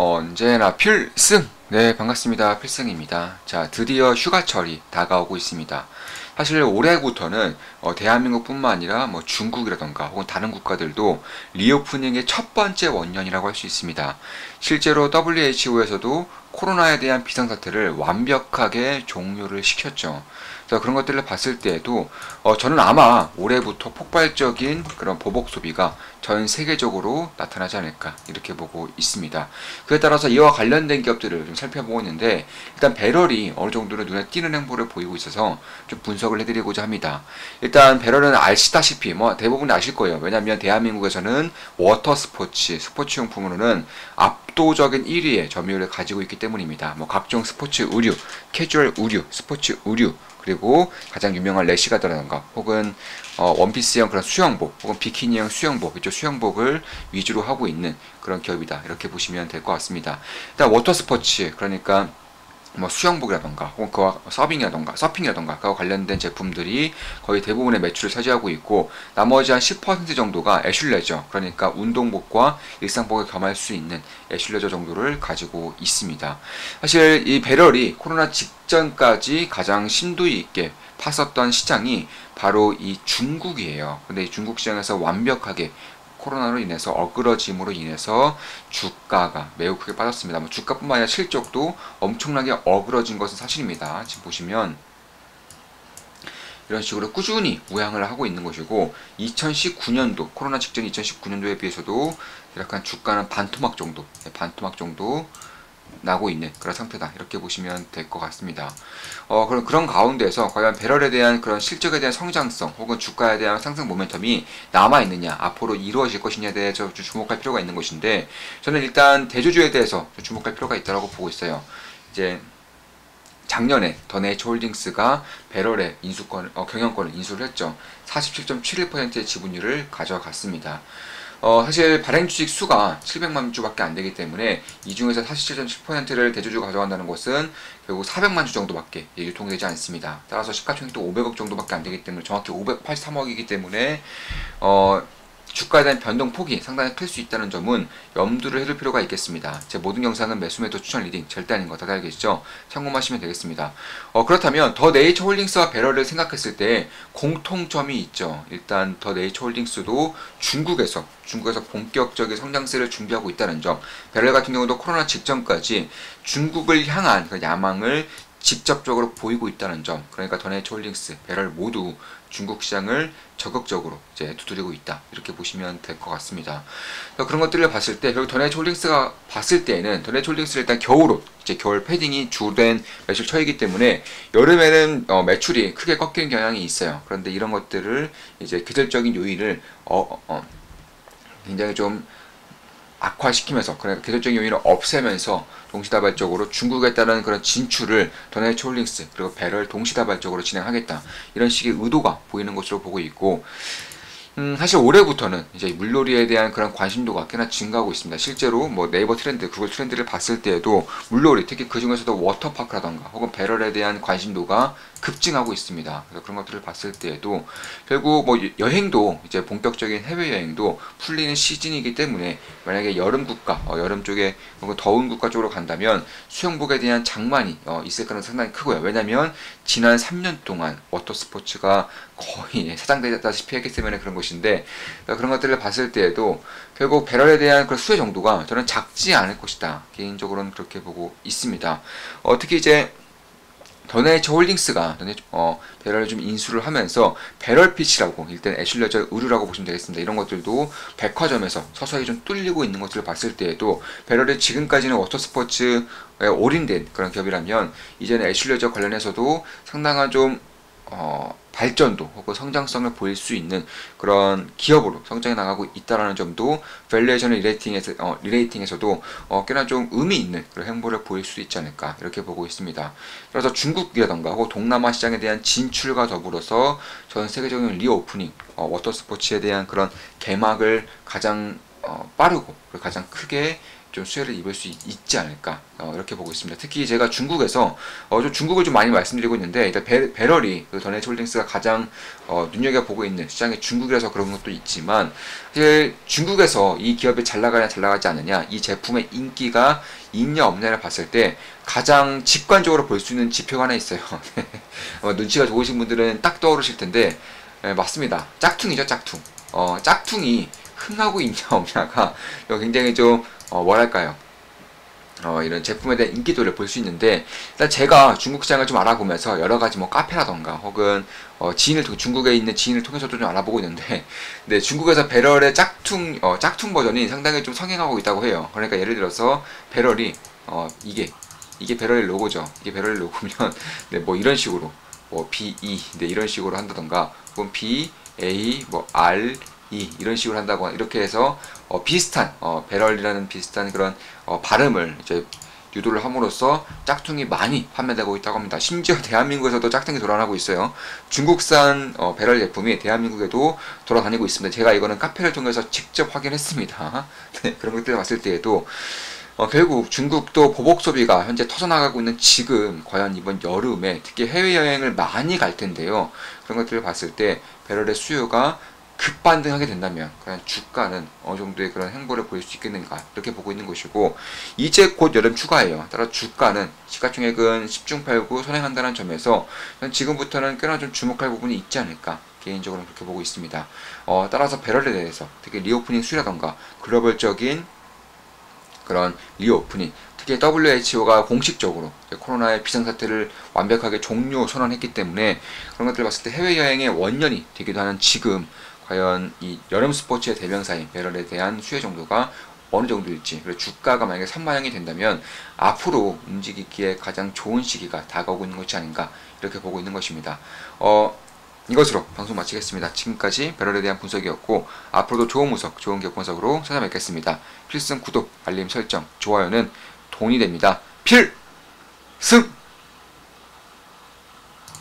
언제나 필승! 네, 반갑습니다. 필승입니다. 자, 드디어 휴가철이 다가오고 있습니다. 사실 올해부터는 대한민국뿐만 아니라 뭐 중국이라던가 혹은 다른 국가들도 리오프닝의 첫 번째 원년이라고 할 수 있습니다. 실제로 WHO에서도 코로나에 대한 비상사태를 완벽하게 종료를 시켰죠. 그래서 그런 것들을 봤을 때에도 저는 아마 올해부터 폭발적인 그런 보복 소비가 전 세계적으로 나타나지 않을까 이렇게 보고 있습니다. 그에 따라서 이와 관련된 기업들을 좀 살펴보고 있는데, 일단 배럴이 어느 정도는 눈에 띄는 행보를 보이고 있어서 좀 분석을 해드리고자 합니다. 일단 배럴은 아시다시피 뭐 대부분 아실 거예요. 왜냐하면 대한민국에서는 워터 스포츠 용품으로는 압도적인 1위의 점유율을 가지고 있기 때문입니다. 뭐 각종 스포츠 의류, 캐주얼 의류, 스포츠 의류, 그리고 가장 유명한 래시가드라던가 혹은 원피스형 그런 수영복 혹은 비키니형 수영복, 이쪽 수영복을 위주로 하고 있는 그런 기업이다, 이렇게 보시면 될 것 같습니다. 일단 워터 스포츠, 그러니까 뭐 수영복이라던가 혹은 그와 서핑이라던가 그와 관련된 제품들이 거의 대부분의 매출을 차지하고 있고, 나머지 한 10% 정도가 애슐레저, 그러니까 운동복과 일상복을 겸할 수 있는 애슐레저 정도를 가지고 있습니다. 사실 이 배럴이 코로나 직전까지 가장 심도 있게 팠었던 시장이 바로 이 중국이에요. 근데 이 중국 시장에서 완벽하게 코로나로 인해서 어그러짐으로 인해서 주가가 매우 크게 빠졌습니다. 뭐 주가뿐만 아니라 실적도 엄청나게 어그러진 것은 사실입니다. 지금 보시면 이런 식으로 꾸준히 우향을 하고 있는 것이고, 2019년도 코로나 직전 2019년도에 비해서도 약간 주가는 반토막 정도 나고 있는 그런 상태다, 이렇게 보시면 될 것 같습니다. 그런 가운데서 과연 배럴에 대한 그런 실적에 대한 성장성 혹은 주가에 대한 상승 모멘텀이 남아있느냐, 앞으로 이루어질 것이냐에 대해서 좀 주목할 필요가 있는 것인데, 저는 일단 대주주에 대해서 좀 주목할 필요가 있다고 보고 있어요. 이제 작년에 더 네이처홀딩스가 배럴의 경영권을 인수를 했죠. 47.71%의 지분율을 가져갔습니다. 사실 발행 주식 수가 700만 주밖에 안 되기 때문에 이 중에서 47.7%를 대주주가 가져간다는 것은 결국 400만 주 정도밖에 유통되지 않습니다. 따라서 시가총액도 500억 정도밖에 안 되기 때문에, 정확히 583억이기 때문에 주가에 대한 변동폭이 상당히 클 수 있다는 점은 염두를 해둘 필요가 있겠습니다. 제 모든 영상은 매수매도 추천 리딩 절대 아닌 거 다들 알겠죠? 참고하시면 되겠습니다. 그렇다면 더 네이처홀딩스와 배럴을 생각했을 때 공통점이 있죠. 일단 더 네이처홀딩스도 중국에서 본격적인 성장세를 준비하고 있다는 점, 배럴 같은 경우도 코로나 직전까지 중국을 향한 그 야망을 직접적으로 보이고 있다는 점, 그러니까 더 네이처홀딩스, 배럴 모두 중국 시장을 적극적으로 이제 두드리고 있다, 이렇게 보시면 될 것 같습니다. 그런 것들을 봤을 때 결국 더 네이처홀딩스가 봤을 때에는, 더 네이처홀딩스는 일단 겨울옷, 이제 겨울 패딩이 주된 매출 처이기 때문에 여름에는 매출이 크게 꺾이는 경향이 있어요. 그런데 이런 것들을 이제 계절적인 요인을 굉장히 좀 악화시키면서, 그러니까 계절적인 요인을 없애면서 동시다발적으로 중국에 따른 그런 진출을 더 네이처홀딩스 그리고 배럴 동시다발적으로 진행하겠다, 이런 식의 의도가 보이는 것으로 보고 있고, 사실 올해부터는 이제 물놀이에 대한 그런 관심도가 꽤나 증가하고 있습니다. 실제로 뭐 네이버 트렌드, 구글 트렌드를 봤을 때에도 물놀이, 특히 그 중에서도 워터파크라던가 혹은 배럴에 대한 관심도가 급증하고 있습니다. 그래서 그런 것들을 봤을 때에도 결국 뭐 여행도, 이제 본격적인 해외여행도 풀리는 시즌이기 때문에, 만약에 여름 국가, 여름 쪽에 혹은 더운 국가 쪽으로 간다면 수영복에 대한 장만이 있을 가능성이 상당히 크고요. 왜냐면 지난 3년 동안 워터 스포츠가 거의 사장되다시피 했기 때문에 그런 것인데, 그런 것들을 봤을 때에도 결국 배럴에 대한 그런 수혜 정도가 저는 작지 않을 것이다, 개인적으로는 그렇게 보고 있습니다. 특히 이제 더 네이처홀딩스가 배럴을 좀 인수를 하면서 배럴피치라고, 일단 애슐레저 의류라고 보시면 되겠습니다. 이런 것들도 백화점에서 서서히 좀 뚫리고 있는 것들을 봤을 때에도, 배럴이 지금까지는 워터스포츠에 올인된 그런 기업이라면 이제는 애슐레저 관련해서도 상당한 좀 발전도 혹은 성장성을 보일 수 있는 그런 기업으로 성장해 나가고 있다는 점도 밸류에이션 리레이팅에서도 꽤나 좀 의미 있는 그런 행보를 보일 수 있지 않을까, 이렇게 보고 있습니다. 그래서 중국이라던가 혹은 동남아 시장에 대한 진출과 더불어서 전 세계적인 리오프닝, 워터 스포츠에 대한 그런 개막을 가장 빠르고 가장 크게 좀 수혜를 입을 수 있지 않을까 이렇게 보고 있습니다. 특히 제가 중국에서 좀 중국을 좀 많이 말씀드리고 있는데 일단 배럴이 그 더네츠홀딩스가 가장 눈여겨보고 있는 시장이 중국이라서 그런 것도 있지만 사실 중국에서 이 기업이 잘 나가냐 잘 나가지 않느냐 이 제품의 인기가 있냐 없냐를 봤을 때 가장 직관적으로 볼 수 있는 지표가 하나 있어요. 눈치가 좋으신 분들은 딱 떠오르실 텐데 맞습니다. 짝퉁이죠, 짝퉁. 짝퉁이 흥하고 있냐 없냐가 굉장히 좀 뭐랄까요, 이런 제품에 대한 인기도를 볼 수 있는데 일단 제가 중국 시장을 좀 알아보면서 여러 가지 뭐 카페라던가 혹은 중국에 있는 지인을 통해서도 좀 알아보고 있는데 네, 중국에서 배럴의 짝퉁 버전이 상당히 좀 성행하고 있다고 해요. 그러니까 예를 들어서 배럴이 이게 배럴의 로고죠. 이게 배럴의 로고면 네, 뭐 이런 식으로 뭐 BE 네, 이런 식으로 한다던가 혹은 BA 뭐 R 이런 식으로 한다고 이렇게 해서 비슷한 배럴이라는 비슷한 그런 발음을 이제 유도를 함으로써 짝퉁이 많이 판매되고 있다고 합니다. 심지어 대한민국에서도 짝퉁이 돌아다니고 있어요. 중국산 배럴 제품이 대한민국에도 돌아다니고 있습니다. 제가 이거는 카페를 통해서 직접 확인했습니다. 네, 그런 것들을 봤을 때에도 결국 중국도 보복 소비가 현재 터져나가고 있는 지금 과연 이번 여름에 특히 해외여행을 많이 갈 텐데요. 그런 것들을 봤을 때 배럴의 수요가 급반등하게 된다면 과연 주가는 어느 정도의 그런 행보를 보일 수 있겠는가 이렇게 보고 있는 것이고 이제 곧 여름 휴가예요. 따라 주가는 시가총액은 10중 8구 선행한다는 점에서 지금부터는 꽤나 좀 주목할 부분이 있지 않을까 개인적으로는 그렇게 보고 있습니다. 따라서 배럴에 대해서 특히 리오프닝 수라던가 글로벌적인 그런 리오프닝 특히 WHO가 공식적으로 코로나의 비상사태를 완벽하게 종료 선언했기 때문에 그런 것들을 봤을 때 해외여행의 원년이 되기도 하는 지금 과연 이 여름 스포츠의 대명사인 배럴에 대한 수요 정도가 어느 정도일지 그리고 주가가 만약에 선방향이 된다면 앞으로 움직이기에 가장 좋은 시기가 다가오고 있는 것이 아닌가 이렇게 보고 있는 것입니다. 이것으로 방송 마치겠습니다. 지금까지 배럴에 대한 분석이었고 앞으로도 좋은 분석, 좋은 기업 분석으로 찾아뵙겠습니다. 필승 구독, 알림 설정, 좋아요는 돈이 됩니다. 필승!